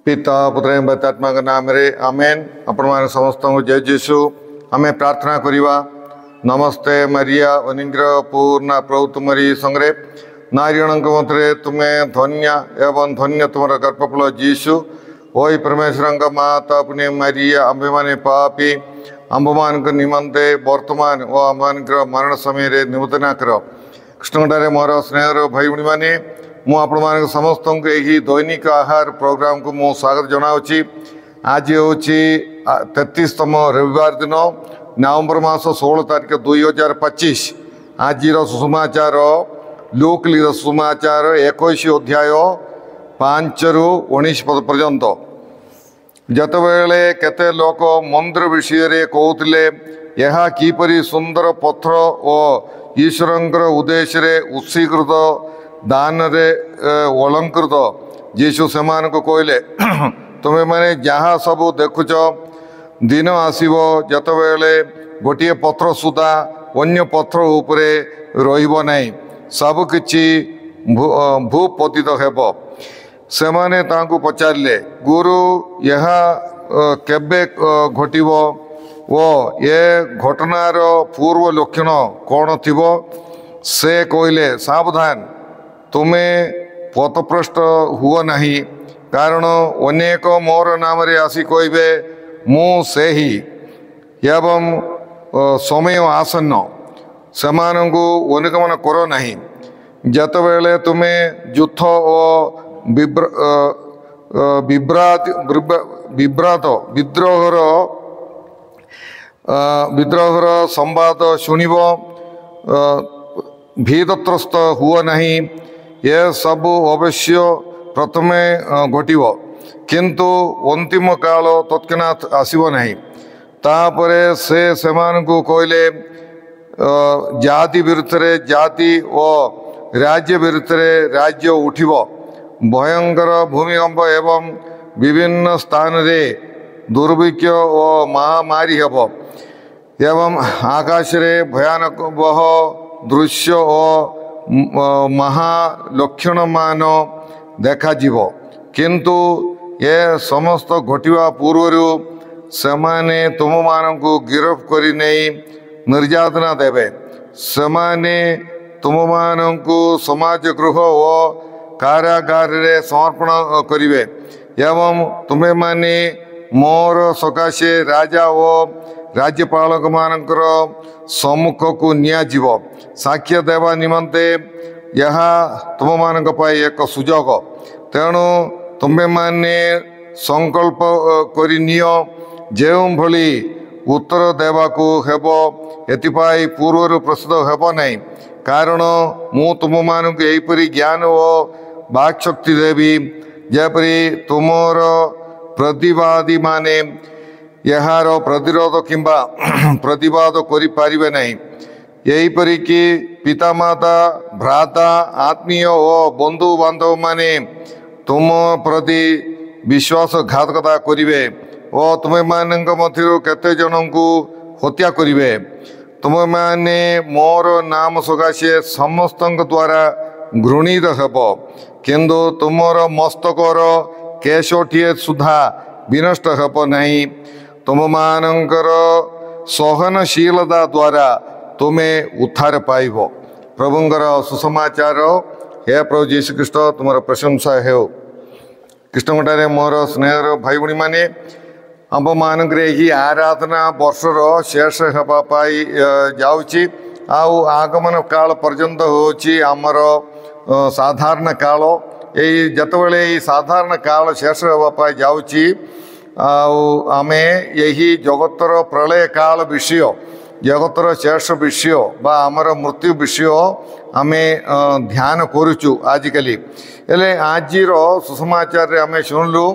पिता पुत्र पवित्रात्मा नाम रे आमेन। आपण मान समस्त जय जीशु। आमे प्रार्थना करिवा। नमस्ते मरिया अनुग्रह पूर्ण प्रभु तुमरी संगे नारीगणक मध्य तुमे धन्य एवं धन्य तुमर गर्भफल जीशु। ओई परमेश्वर माता पुण्य मरिया आंबे माने पापी आंबमान निमंते वर्तमान ओ आंबान मरण समय निमंत्रणा कर। कृष्णटारे मोर स्नेहर भाई भाई मैंने मुझे समस्त यही दैनिक आहार प्रोग्राम को मु स्वागत जनावि। आज हूँ 33तम रविवार दिन नवंबर मास 16 तारीख 2025। आज सुसमाचार लूक लिखित सुसमाचार 21 अध्याय 5 ରୁ 19 पद पर्यंत। जतबेले केते लोक मंदिर विषय कहते यह किपरि सुंदर पत्थर और ईश्वर उद्देश्य उत्सीकृत दान रे अलंकृत। जीशु सेमान को कहले तुम्हें माने जहाँ सब देखुच दिन आसीबो जतबेले गोटे पत्र सुधा अन्य पत्र उपरे रहिबो नहीं, सब किछि भूपतित हेब। सेमाने तांकु पचारिले गुरु यह केबे घटिबो वो ये घटनार पूर्व लक्षण कौन थिबो? से कहले सावधान तुम्हें पथभ्रष्ट हुओ नहीं, कारण अनेक मोर नाम रे आसी कहबे मु से ही एवं समय आसन्न सेमानंकु अनुगमन करो नहीं। जतबेले तुम्हें युद्ध और विद्रोहर संवाद शुणिब भीतत्रस्त हुओ नहीं। ये सब अवश्य प्रथमे घटिब किंतु अंतिम काल तत्क्षणात आसीबो नहीं। तापरे से सेमानकु कहले जाति विरुद्धरे जाति और राज्य विरुद्धरे राज्य उठिब। भयंकर भूमिकंप एवं विभिन्न स्थान रे दुर्भिक्ष और महामारी हेब एवं आकाश रे भयानक बह दृश्य और महालक्षण मान देखा जीवो। किंतु ये समस्त घटिवा पूर्वरु सेमाने तुम मानकु गिरफ करि नहीं निर्यातना देवे। सेमाने तुम मानकु समाज गृह और कारागार रे समर्पण करिवे एवं तुम्हें माने मोर सकाशे राजा और राज्यपालक मानकर सम्मुख को निया जीव साक्ष्य देवा निमंते यह तुम मानक पाई एक सुजोग। तेणु तुम्हें माने संकल्प करि नियो जेउ भली उत्तर देवाकू हेबो एतिपाई पूर्वरु प्रस्तुत हेबो नहीं, कारण मु तुम मानक एहिपरि ज्ञान और वाक्शक्ति देवी जेपरी तुमर प्रतिवादी माने यार प्रतिरोध किंबा प्रतिवाद करि पारिबे नहीं। यहीपरि कि पितामाता भ्राता आत्मीय और बंधु बांधव माने तुम प्रति विश्वासघातकता करिवे और तुम्हें मानक मध्य केते जनंकु हत्या करिवे। तुम्हें माने मोर नाम सकाशे समस्त द्वारा घृणित हेब, किंतु तुमर मस्तकर केशोटिए सुधा विनष्ट हेब नहीं। तुम मानकर सहनशीलता द्वारा तुम्हें उद्धार पाइब। प्रभुंकर सुसमाचार। हे प्रभु जीशु ख्रीष्ट तुमर प्रशंसा हो। कृष्णटारे मोर स्नेहर भाई भाई मैंने आम मानक ही आराधना वर्षर शेष होगापाई जाऊँगी। आगमन काल पर्यंत होची आमर साधारण काल। यही जतबेले साधारण काल शेष होगापाई जाऊँगी आमे यही जगतर प्रलय काल विषय जगतर शेष विषय बा आमर मृत्यु विषय आमे ध्यान करुचु आजिकली। हेले आजिर सुसमाचार रे आमे शुणलु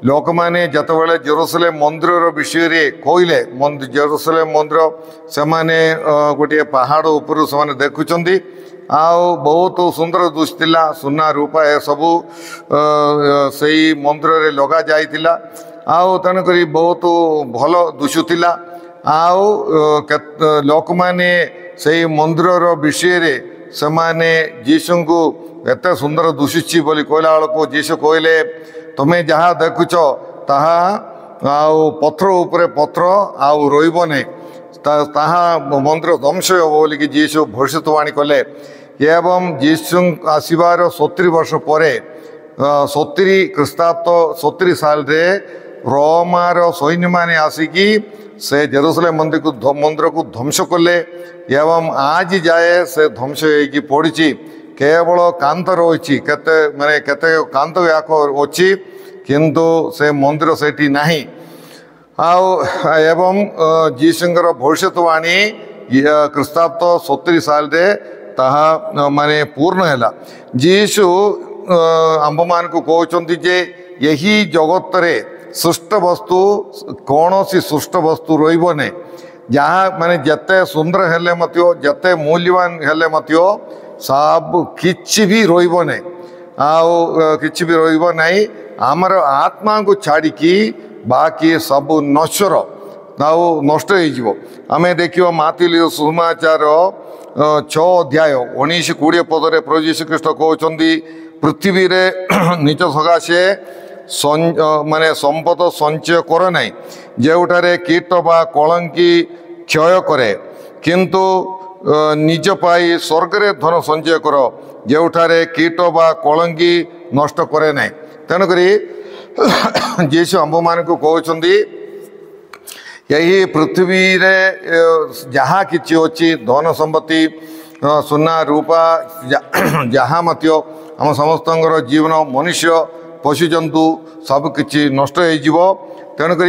लोक माने जतबेले जेरुसलेम मंदिर विषय रे कहले जेरुसलेम मंदिर से माने गोटे पहाड़ ऊपर से देखुचंदी बहुत सुंदर दुसला सुना रूपा ए सबू से मंदिर रे लगा जाइतिला तेणुक बहुत भल दुसुला। लोक माने से मंदिर विषय रे से माने जीशु को एत सुंदर दुसुची बोली कहला बेलू जीशु कहले तुमे जहाँ देखुच ताहा पथर उपरे पथर आउ रोइब नहीं ताहा मंदिर ध्वंस हो बोलिकी जीशु भविष्यवाणी कले। एवं जीशु आसबार 70 वर्ष पर 70 ख्रीष्टाब्द 70 साल रे रोमार सैन्य माने आसिकी से जेरूसलेम मंदिर को ध्वंस कले। एवं आज जाए से ध्वंस होगी पड़ी केवल कांत रही माने केते कांत याक अच्छी किंतु से मंदिर सेठी नहीं। एवं जीशुंकर भविष्यवाणी ख्रीष्टाब्द 70 साल रे ताहा माने पूर्ण है। जीशु आंब मान को कहते जे यही जगत रे सृष्ट वस्तु कौन सी सृष्ट वस्तु रोइब नहीं जहाँ माने जते सुंदर हेले मतियो जते मूल्यवान हेले मतियो सब किछि भी रोइब नहीं किछि भी रोइब नहीं। आमर आत्मा को छाड़िकी बाकी सब नश्वर नष्ट हो। आम देखिए माथिली सुसमाचार 6 अध्याय 19-20 पदरे प्रभु यीशु ख्रीष्ट कहते पृथ्वी रे निज सकाशे माने संपद संचय कर नहीं जोठारे कीट बा कलंकी क्षय करे किंतु निज पाई स्वर्ग रे धन संचय कर जोठारे कीट बा कलंकी नष्ट करे नहीं। तेणुक जीशु आंब मान को कहते यही पृथ्वी रे जहाँ किछि अच्छी धन संपत्ति सुना रूपा जहाँ मत आम समस्त जीवन मनुष्य पशुजंतु सबकि नष्ट हो। तेणुक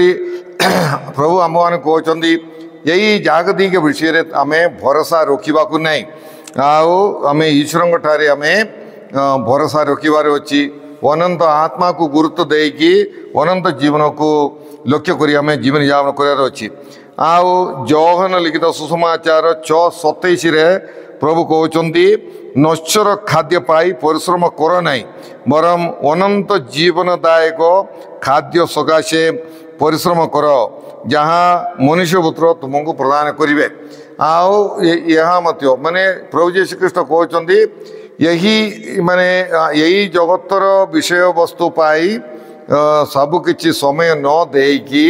प्रभु आम मान कहते यही जागतिक विषय रे आम भरोसा रखा नहीं आम ईश्वर ठारे आम भरोसा रखार अच्छी अनंत आत्मा को गुरुत्व देकी अनंत जीवन को लक्ष्य करी आम जीवन यापन करार अच्छी। योहन लिखित सुसमाचार 6:27 प्रभु कहते नश्वर खाद्य पाई परिश्रम कर नहीं बरम अनंत जीवनदायक खाद्य सकाशे परिश्रम कर जहाँ मनुष्यपुत्र तुमको प्रदान करेंगे। यहाँ मत माने प्रभु यीशु ख्रीष्ट कहते यही माने यही जगतर विषय वस्तु पाई सबकि समय न देकी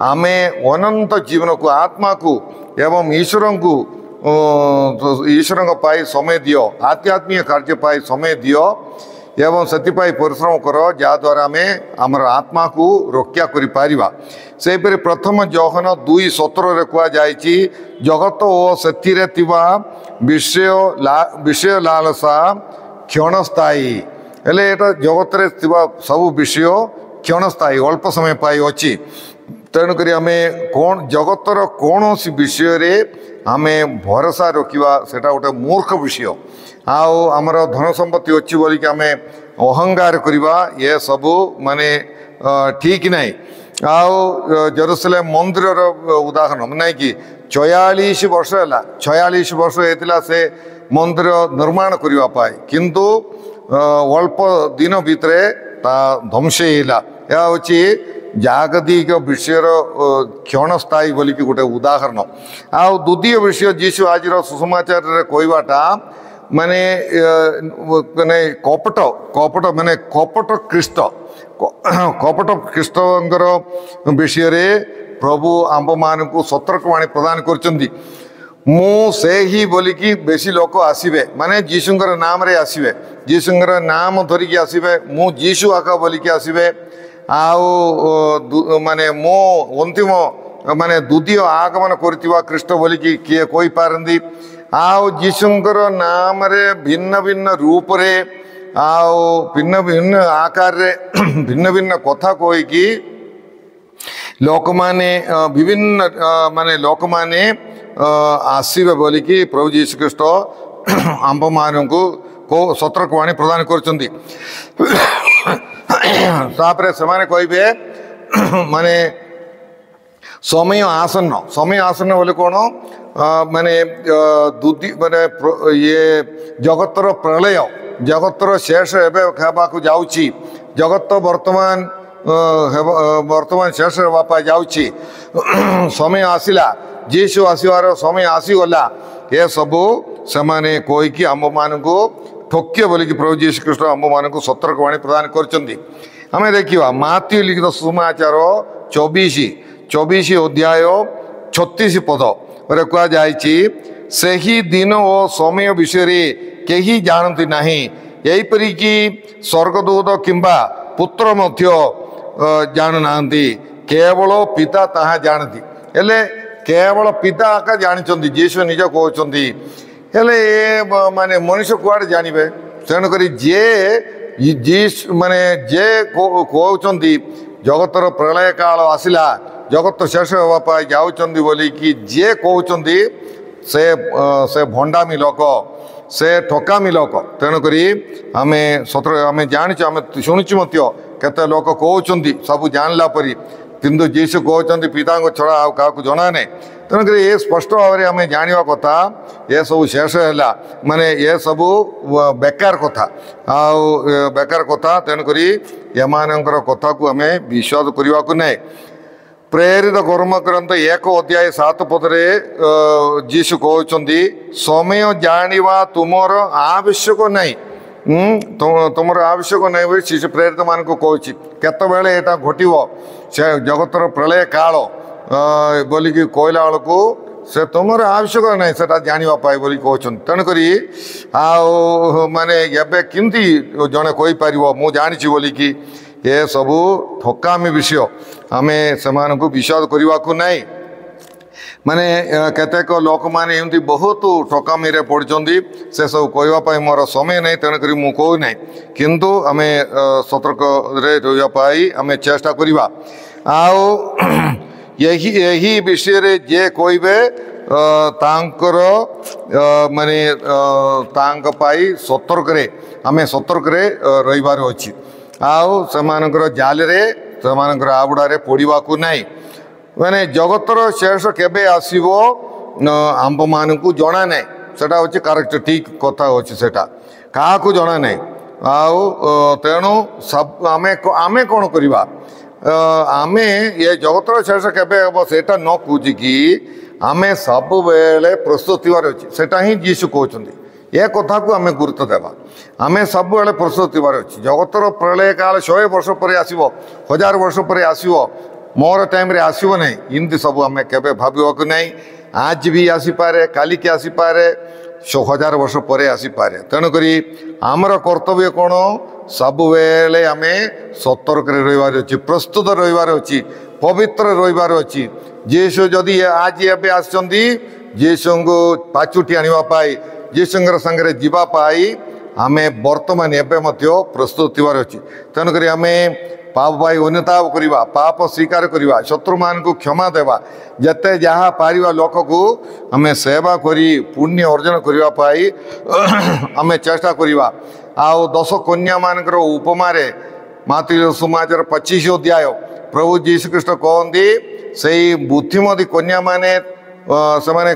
आमे अनंत जीवन को आत्मा को एवं ईश्वर को पाई समय दियो आध्यात्मिक कार्य पाई समय दियो एवं से परिश्रम कर जहाद्वारा आम आमर आत्मा को रक्षा करिपारिबा। सेपरि प्रथम योहन 2:17 कह जायछि जगत ओ सेथिरे तिबा विषय लालसा क्षणस्थायी हेले एटा जगत रे तिबा सब विषय क्षणस्थायी अल्प समय पाई अच्छी। तेणुक आम कौन जगतर कौन सी विषय रे आम भरोसा रखा सेटा गोटे मूर्ख विषय आमर धन संपत्ति अच्छी बोलिक आम अहंकार करवा ये सबू माने ठीक नहीं। जेरूसलेम मंदिर उदाहरण नहीं कि 46 वर्ष है 46 वर्ष होता से मंदिर निर्माण करने किंतु अल्प दिन भितर ध्वंस होगा। यह हूँ जागतिक विषय क्षणस्थायी बोलिकी गोटे उदाहरण। द्वितीय विषय जीशु आज सुसमाचार कहवाटा माने माने कपट कपट माने कपट ख्रीष्ट विषय रे प्रभु आंब मान को सतर्कवाणी प्रदान करचंदी मु से ही बोलिकी बेसी लोक आसवे माने जीशुंकर नाम रे आसवे जीशुंकर नाम धरिकी आसवे मु जीशु आका बोलिकी आसवे माने मो अंतिम माने द्वितीय आगमन करथिबा ख्रीष्ट बोलिकी किए कोई पारंदी जीशुंकर नाम रे भिन्न भिन्न रूप रे भिन्न भिन्न आकार रे भिन्न भिन्न कथा कोईकी लोक माने विभिन्न माने लोक माने आसवे बोलिकी प्रभु यीशु ख्रीष्ट आंब मान को सतर्कवाणी प्रदान करचंदी। तापरे सेमाने कहबे माने समय आसन्न बोले कौन माने दुदी माने ये जगतर प्रलय जगतर शेष एवं जाऊँगी जगत वर्तमान शेष होगा जाऊँगी समय आसला जीशु आसवार समय आसीगला ये सबू से कहीकि आम मान को ठोक्य बोलिकी प्रभु यीशु ख्रीष्ट आम मान को सतर्कवाणी प्रदान करचंदी। आम देखा माथ्यू लिखित सुसमाचार 24 अध्याय 36 पद कह जाही दिन और समय विषय कहीं जानती ना यहीपरिक स्वर्गदूत किंबा पुत्र मध्य जानु ना केवल पिता ताहा जानती हेले केवल पिता आका जानते जीशु निज कहते हेले माने मनुष्य कुआड़े जानवे तेणुक जे जीशु माने जे कहते जगतर प्रलय काल आसला जगत शेष होगा जाऊँच बोलिकी जे कहते से भंडामी लोक से ठकामी लोक तेणुक आम सतर आम जानी आम शुणुचु केते लोक कहते सब जानला परी किंतु जीशु कहते पिता छड़ा आ क्या जना ना तेणुक ये स्पष्ट भाव में आम जाना कथा ये सब शेष है माने ये सब बेकार कथा बेकार कथा तेणुक एमानकर कथा को आम विश्वास करने को नहीं प्रेरित कर्म ग्रंथ 1 अध्याय 7 पदरे जीशु कहते समय जानिबा तुमर आवश्यक नहीं तुमर आवश्यक नहीं बोली शिशु प्रेरित मान को कहूँ केतबेले यहाँ घटव से जगतर प्रलय काल बोलिकी कहला बेलू से तुमर आवश्यक नहीं से जानापी बोली कहते तेणुक माने एबे किंती जड़े कहीपर मु जानी बोलिकी ये सबू ठकामी विषय आम से विश्वास करने को नहीं माने केतेक लोक मैंने एमती बहुत ठकामी पड़ते से सब कहवाई मोर समय नहीं तेणुक मु कहूना किंतु आम सतर्क रही आम चेष्टा करवा यही विषय रे जे कहबे तांकर माने तांक पाई सतर्क रे आम सतर्क रे रहिबार अछि आउ सेमानकर जाल रे सेमानकर आबुड़ा पड़ा को नहीं माने जगतर शेष केबे आसीबो आंब मान को जना नहीं सेटा होची करेक्ट ठीक कथा होची सेटा का को जना नहीं आउ तेणु सब आमे कौन करवा आमे ये जगतर शेष केबे हम सेटा न कूची कि आमे सब बेले प्रस्तुत थिवार अछि सेटा ही जीशु कहउछन्ती ये कथा को आम गुरुत्व देवा आम सब बेले प्रस्तुत थिवार अछि जगतर प्रलय काल 100 वर्ष पर आसीबो 1000 वर्ष पर आसीबो मोर टाइम रे आसीबो नहीं इनती सब आम केबे भाबिबो को नहीं आज भी आसीपारे काली के आसीपारे 1000 वर्ष पर आसीपारे तेणुक आमर कर्तव्य कौन सब बेले आम सतर्क रहिबार अछि प्रस्तुत रहिबार अछि पवित्र रहिबार अछि जीशु जदि आज एबे आछंती जीशु को पाछुटी आनिबा पाई जीशुंकर संगे जीवाई आम बर्तमान एवं प्रस्तुत थिवार अछि तेणुक आम पाप पाई अनुताप करवा पाप स्वीकार करवा शत्रु मान को क्षमा देवा जते जहाँ पारिबा लोक को आम सेवा करी पुण्य अर्जन करबा पाई आम चेष्टा करवा आउ 10 कन्या मानकर उपमा माथ्यू सुसमाचार 25 अध्याय प्रभु जीशु ख्रीष्ट कहते से बुद्धिमती कन्या माने से माने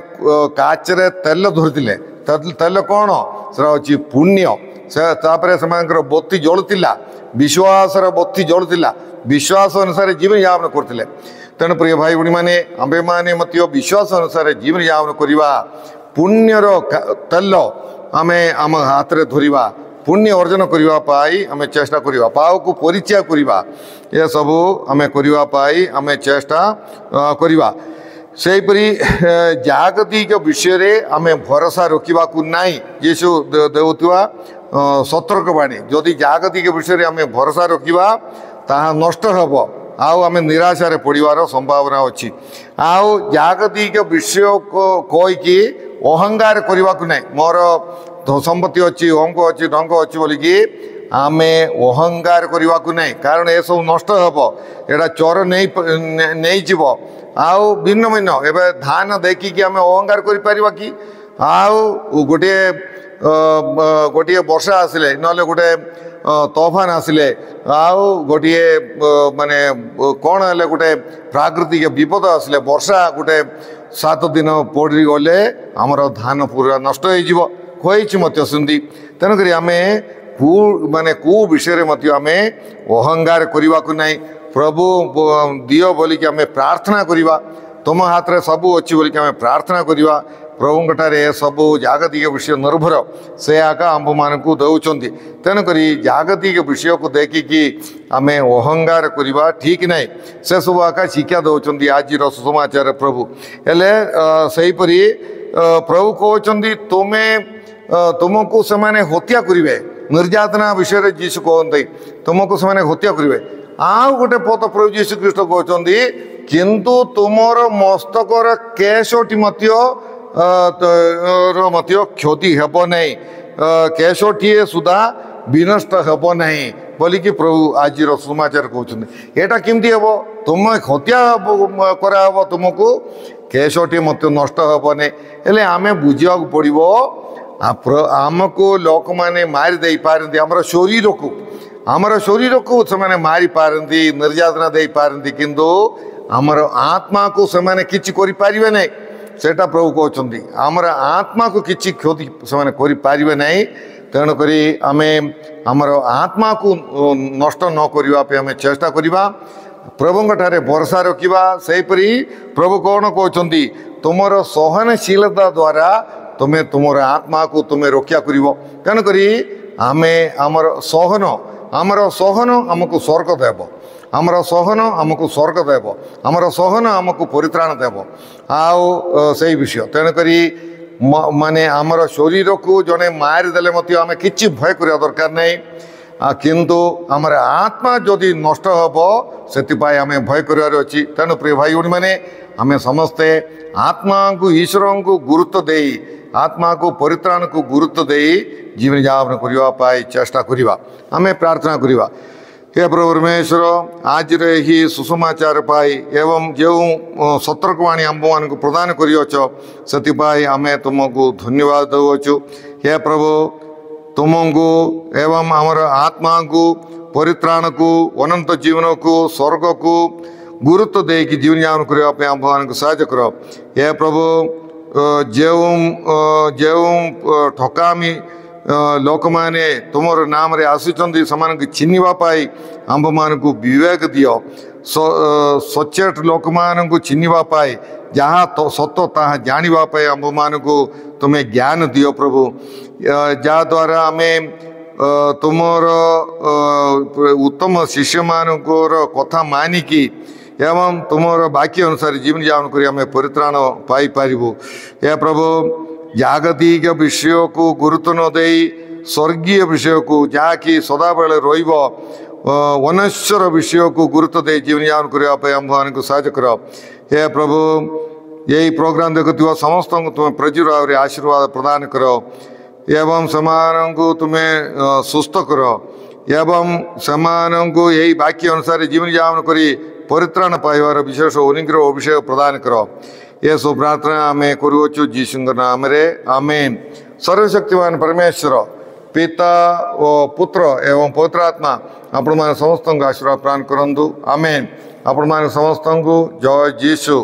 काचरे तेल धरते तेल कौन से पुण्य से तापर बत्ती जलुला विश्वास बत्ती जलुला विश्वास अनुसार जीवन यापन करते तेणु प्रिय भाई भणी मैंने आंबे मैंने विश्वास अनुसार जीवन यापन करवा पुण्यर तेल आम आम हाथ में धरवा पुण्य अर्जन करने आम चेष्टा करवा पाप को परिचय करवा ये सबू आम करने आम चेष्टा करवा सेहीपरि जागतिक विषय आम भरोसा रखा नहीं जीशु देउथुवा सतर्कवाणी जदि जागतिक विषय आम भरोसा रखा ताहा नष्ट हेब आउ आम निराशार पड़ार संभावना अच्छी आउ जागतिक विषय को कहीकि अहंकार करने को नहीं मोर संपत्ति अच्छी अंक अच्छी ढंग अच्छी बोलिकी आम अहंकार करने को नहीं कारण ये सब नष्ट हेब एटा चोर नहीं जीव आउ भिन्न भिन्न एवं धान देखिकी आम अहंकार कर कि आउ गोटे गोटे वर्षा आसिले ना गोटे तोफान आसिले आउ गोटे माने कौन है गोटे प्राकृतिक विपद आसिले वर्षा गोटे 7 दिन पड़ी गले आमर धान पूरा नष्ट हो सुंदी तेणुक आम माने कौ विषय आम अहंकार करने को नहीं प्रभु दियो बोलिकी आम प्रार्थना करवा तुम हाथ में सबू अच्छी बोलिकी आम प्रार्थना करवा प्रभुंठारे सबू जागतिक विषय निर्भर से आका आम मानक दौरान तेणुक जागतिक विषय को देखिकी आम अहंगार करवा ठीक ना से सब आका शिक्षा दौरान आज सुसमाचार प्रभु हेले सेहीपरि प्रभु कहते तुम्हें तुमको से हत्या करेंगे निर्यातना विषय जीशु कहते तुमको से हत्या करेंगे आउ गोटे पद प्रभु जीशु ख्रीष्ट कहते किंतु तुमर मस्तकर केशटी क्षति हेब नहीं केशटी सुधा विनष्ट हेब नहीं बोलिकी प्रभु आज सुसमाचार कहते यहाँ केमती हम तुम हत्या कराब तुमको केशटी मत नष्ट हेब नहीं हेले आम बुझा पड़ो आमको लोक मैंने मारिदे पारती आमर शरीर को से मारी पारती निर्यातना दे पारती किंतु आमर आत्मा को से किछि करि पारिबे नै सेटा प्रभु कहते आमर आत्मा को किछि क्षति से करि पारिबे नै तेणुक आम आमर आत्मा को नष्ट न करने आम चेष्टा करवा प्रभुंठारे भरोसा रखा सेहीपरि प्रभु कौन कहते तुमर सहनशीलता द्वारा तुम्हें तुमर आत्मा को तुम्हें रक्षा कर तेणुक आम आमर सहन आमको स्वर्ग देव आमर सहन आमको स्वर्ग देव आमर सहन आमको परित्राण देव आओ से विषय तेणुक माने आमर शरीर को जड़े मारिदेले आम कि भय करवा दरकार नहीं किंतु आमर आत्मा जदि नष्ट हम से आम भय करार अच्छी तेणु प्रिय भाई भौणी मैंने आम समस्ते आत्मा को ईश्वर को गुरुत्व दे आत्मा को परित्राण को गुरुत्व दे जीवन यापन करने चेष्टा करवा आम प्रार्थना करवा हे प्रभु परमेश्वर आज ही सुसमाचार पाई एवं जो सतर्कवाणी आम मान प्रदान कर आम तुमको धन्यवाद दौचु हे प्रभु तुमको एवं आमर आत्मा को परित्राण को अनंत जीवन को स्वर्ग को गुरुत्व दे कि जीवन यापन करने आम मान साहय कर हे प्रभु जो ठकामी लोक मैंने तुमर नाम रे आसुचंदी समान चिन्हवाई आंब मान को विवेक दियो सचेत लोक मान को चिन्हवाई जहाँ तो सत ता जानापी आंब मान को तुम्हें ज्ञान दियो प्रभु जद्वारा आम तुमर उत्तम शिष्य मान कथा मानिकी एवं तुमर वाक्य अनुसार जीवन यापन कर परित्राण पाई पारिबु या प्रभु जागतिक विषय को गुरुत्व न दे स्वर्गीय विषय को जहाँकि सदाबले अनश्वर विषय को गुरुत्व दे जीवन यापन करने आम मान साहय कर हे प्रभु यही प्रोग्राम देखुवा समस्त तुम्हें प्रचुर भाव आशीर्वाद प्रदान कर एवं समान को तुम्हें सुस्थ कर एवं समान को यही वाक्य अनुसार जीवन यापन कर परित्राण पाइबार विशेष अनुग्रह अभिषेक प्रदान कर ये सब प्रार्थना आम करुचु जीशु नाम रे आमेन। सर्वशक्तिमान परमेश्वर पिता और पुत्र एवं पवित्र आत्मा आपण मान समस्त आशीर्वाद प्रदान करंतु आमेन। आपण मान समस्त जय जीशु।